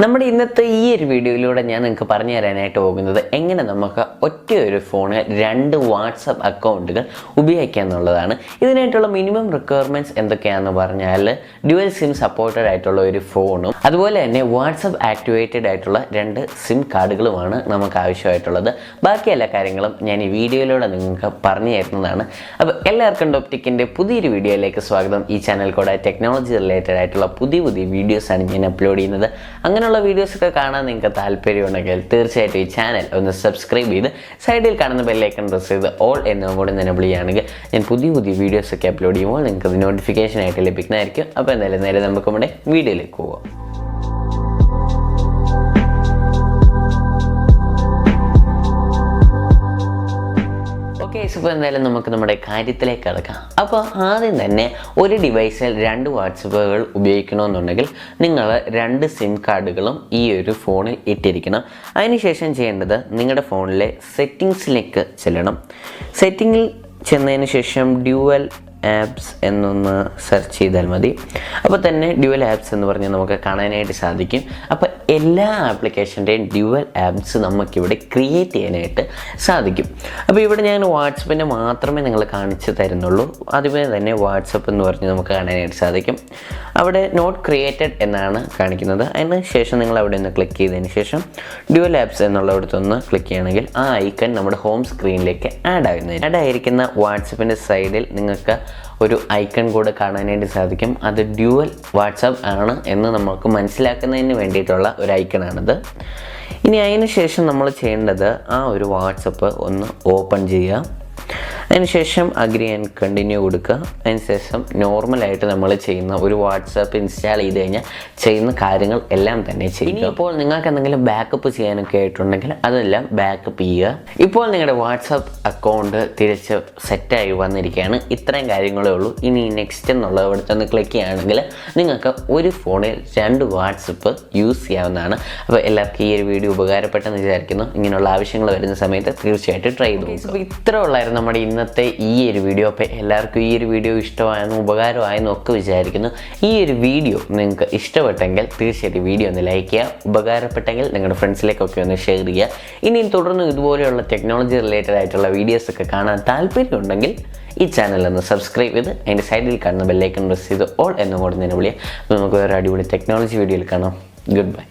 നമ്മുടെ ഇന്നത്തെ ഈ ഒരു വീഡിയോയിലൂടെ ഞാൻ നിങ്ങൾക്ക് പറഞ്ഞു തരാനായിട്ട് പോകുന്നത് എങ്ങനെ നമുക്ക് ഒറ്റയൊരു ഫോണിൽ 2 വാട്സപ്പ് അക്കൗണ്ടുകൾ ഉപയോഗിക്കുക എന്നുള്ളതാണ്. ഇതിനായിട്ടുള്ള മിനിമം റിക്വയർമെൻറ്റ്സ് എന്തൊക്കെയാണെന്ന് പറഞ്ഞാൽ ഡ്യുവൽ സിം സപ്പോർട്ടഡ് ആയിട്ടുള്ള ഒരു ഫോണും അതുപോലെ തന്നെ വാട്സപ്പ് ആക്ടിവേറ്റഡ് ആയിട്ടുള്ള 2 സിം കാർഡുകളുമാണ് നമുക്ക് ആവശ്യമായിട്ടുള്ളത്. ബാക്കി എല്ലാ കാര്യങ്ങളും ഞാൻ ഈ വീഡിയോയിലൂടെ നിങ്ങൾക്ക് പറഞ്ഞു തരുന്നതാണ്. അപ്പോൾ എല്ലാവർക്കും ഡോപ്റ്റിക്കിൻ്റെ പുതിയൊരു വീഡിയോയിലേക്ക് സ്വാഗതം. ഈ ചാനൽ കൂടെ ടെക്നോളജി റിലേറ്റഡ് ആയിട്ടുള്ള പുതിയ വീഡിയോസാണ് ഞാൻ അപ്ലോഡ് ചെയ്യുന്നത്. അങ്ങനെയുള്ള വീഡിയോസൊക്കെ കാണാൻ നിങ്ങൾക്ക് താല്പര്യമുണ്ടെങ്കിൽ തീർച്ചയായിട്ടും ഈ ചാനൽ ഒന്ന് സബ്സ്ക്രൈബ് ചെയ്ത് സൈഡിൽ കാണുന്ന ബെല്ലൈക്കൺ പ്രസ് ചെയ്ത് ഓൾ എന്നും കൂടി എനേബിൾ ചെയ്യുകയാണെങ്കിൽ ഞാൻ പുതിയ വീഡിയോസൊക്കെ അപ്ലോഡ് ചെയ്യുമ്പോൾ നിങ്ങൾക്ക് അത് നോട്ടിഫിക്കേഷനായിട്ട് ലഭിക്കുന്നതായിരിക്കും. അപ്പോൾ എന്തായാലും നേരെ നമുക്ക് നമ്മുടെ വീഡിയോയിലേക്ക് പോകാം. ഇപ്പോൾ എന്തായാലും നമുക്ക് നമ്മുടെ കാര്യത്തിലേക്ക് കിടക്കാം. അപ്പോൾ ആദ്യം തന്നെ ഒരു ഡിവൈസിൽ 2 വാട്സപ്പുകൾ ഉപയോഗിക്കണമെന്നുണ്ടെങ്കിൽ നിങ്ങൾ 2 സിം കാർഡുകളും ഈ ഒരു ഫോണിൽ ഇട്ടിരിക്കണം. അതിനുശേഷം ചെയ്യേണ്ടത് നിങ്ങളുടെ ഫോണിലെ സെറ്റിങ്സിലേക്ക് ചെല്ലണം. സെറ്റിങ്ങിൽ ചെന്നതിന് ശേഷം ഡ്യുവൽ ആപ്സ് എന്നൊന്ന് സെർച്ച് ചെയ്താൽ മതി. അപ്പോൾ തന്നെ ഡ്യുവൽ ആപ്സ് എന്ന് പറഞ്ഞാൽ നമുക്ക് കാണാനായിട്ട് സാധിക്കും. അപ്പോൾ എല്ലാ ആപ്ലിക്കേഷൻ്റെയും ഡ്യുവൽ ആപ്സ് നമുക്കിവിടെ ക്രിയേറ്റ് ചെയ്യാനായിട്ട് സാധിക്കും. അപ്പോൾ ഇവിടെ ഞാൻ വാട്സപ്പിൻ്റെ മാത്രമേ നിങ്ങൾ കാണിച്ചു തരുന്നുള്ളൂ. അതുപോലെ തന്നെ വാട്സപ്പ് എന്ന് പറഞ്ഞ് നമുക്ക് കാണാനായിട്ട് സാധിക്കും. അവിടെ നോട്ട് ക്രിയേറ്റഡ് എന്നാണ് കാണിക്കുന്നത്. അതിന് ശേഷം നിങ്ങൾ അവിടെ ഒന്ന് ക്ലിക്ക് ചെയ്തതിന് ശേഷം ഡ്യുവൽ ആപ്സ് എന്നുള്ളടത്തൊന്ന് ക്ലിക്ക് ചെയ്യുകയാണെങ്കിൽ ആ ഐക്കൺ നമ്മുടെ ഹോം സ്ക്രീനിലേക്ക് ആഡ് ആയിരിക്കുന്ന വാട്സപ്പിൻ്റെ സൈഡിൽ നിങ്ങൾക്ക് ഒരു ഐക്കൺ കൂടെ കാണാനായിട്ട് സാധിക്കും. അത് ഡ്യുവൽ വാട്സപ്പ് ആണ് എന്ന് നമുക്ക് മനസ്സിലാക്കുന്നതിന് വേണ്ടിയിട്ടുള്ള ഒരു ഐക്കണാണിത്. ഇനി അതിന് ശേഷം നമ്മൾ ചെയ്യേണ്ടത് ആ ഒരു വാട്സപ്പ് ഒന്ന് ഓപ്പൺ ചെയ്യുക. അതിനുശേഷം അഗ്രി ആൻഡ് കണ്ടിന്യൂ കൊടുക്കുക. അതിനുശേഷം നോർമലായിട്ട് നമ്മൾ ചെയ്യുന്ന ഒരു വാട്സാപ്പ് ഇൻസ്റ്റാൾ ചെയ്ത് കഴിഞ്ഞാൽ ചെയ്യുന്ന കാര്യങ്ങൾ എല്ലാം തന്നെ ചെയ്യുക. ഇപ്പോൾ നിങ്ങൾക്ക് എന്തെങ്കിലും ബാക്കപ്പ് ചെയ്യാനൊക്കെ ആയിട്ടുണ്ടെങ്കിൽ അതെല്ലാം ബാക്കപ്പ് ചെയ്യുക. ഇപ്പോൾ നിങ്ങളുടെ വാട്സാപ്പ് അക്കൗണ്ട് തിരിച്ച് സെറ്റായി വന്നിരിക്കുകയാണ്. ഇത്രയും കാര്യങ്ങളേ ഉള്ളൂ. ഇനി നെക്സ്റ്റ് എന്നുള്ളത് ഇവിടുത്തെ ഒന്ന് ക്ലിക്ക് ചെയ്യുകയാണെങ്കിൽ നിങ്ങൾക്ക് ഒരു ഫോണിൽ 2 വാട്സപ്പ് യൂസ് ചെയ്യാവുന്നതാണ്. അപ്പോൾ എല്ലാവർക്കും ഈ ഒരു വീഡിയോ ഉപകാരപ്പെട്ടെന്ന് വിചാരിക്കുന്നു. ഇങ്ങനെയുള്ള ആവശ്യങ്ങൾ വരുന്ന സമയത്ത് തീർച്ചയായിട്ടും ട്രൈ ചെയ്തു. അപ്പോൾ ഇത്ര ഉള്ളായിരുന്നു നമ്മുടെ ഇന്നത്തെ ഈ ഒരു വീഡിയോ. അപ്പോൾ എല്ലാവർക്കും ഈ ഒരു വീഡിയോ ഇഷ്ടമായെന്നും ഉപകാരമായെന്നും ഒക്കെ വിചാരിക്കുന്നു. ഈ ഒരു വീഡിയോ നിങ്ങൾക്ക് ഇഷ്ടപ്പെട്ടെങ്കിൽ തീർച്ചയായിട്ടും വീഡിയോ ഒന്ന് ലൈക്ക് ചെയ്യുക. ഉപകാരപ്പെട്ടെങ്കിൽ നിങ്ങളുടെ ഫ്രണ്ട്സിലേക്കൊക്കെ ഒന്ന് ഷെയർ ചെയ്യുക. ഇനിയും തുടർന്ന് ഇതുപോലെയുള്ള ടെക്നോളജി റിലേറ്റഡ് ആയിട്ടുള്ള വീഡിയോസൊക്കെ കാണാൻ താല്പര്യമുണ്ടെങ്കിൽ ഈ ചാനൽ ഒന്ന് സബ്സ്ക്രൈബ് ചെയ്ത് അതിൻ്റെ സൈഡിൽ കാണുന്ന ബെല്ലൈക്കൺ പ്രസ് ചെയ്ത് ഓൾ എന്നും കൂടെ തന്നെ വിളിക്കുക. അപ്പോൾ നമുക്ക് വേറെ അടിപൊളി ടെക്നോളജി വീഡിയോയിൽ കാണാം. Good bye.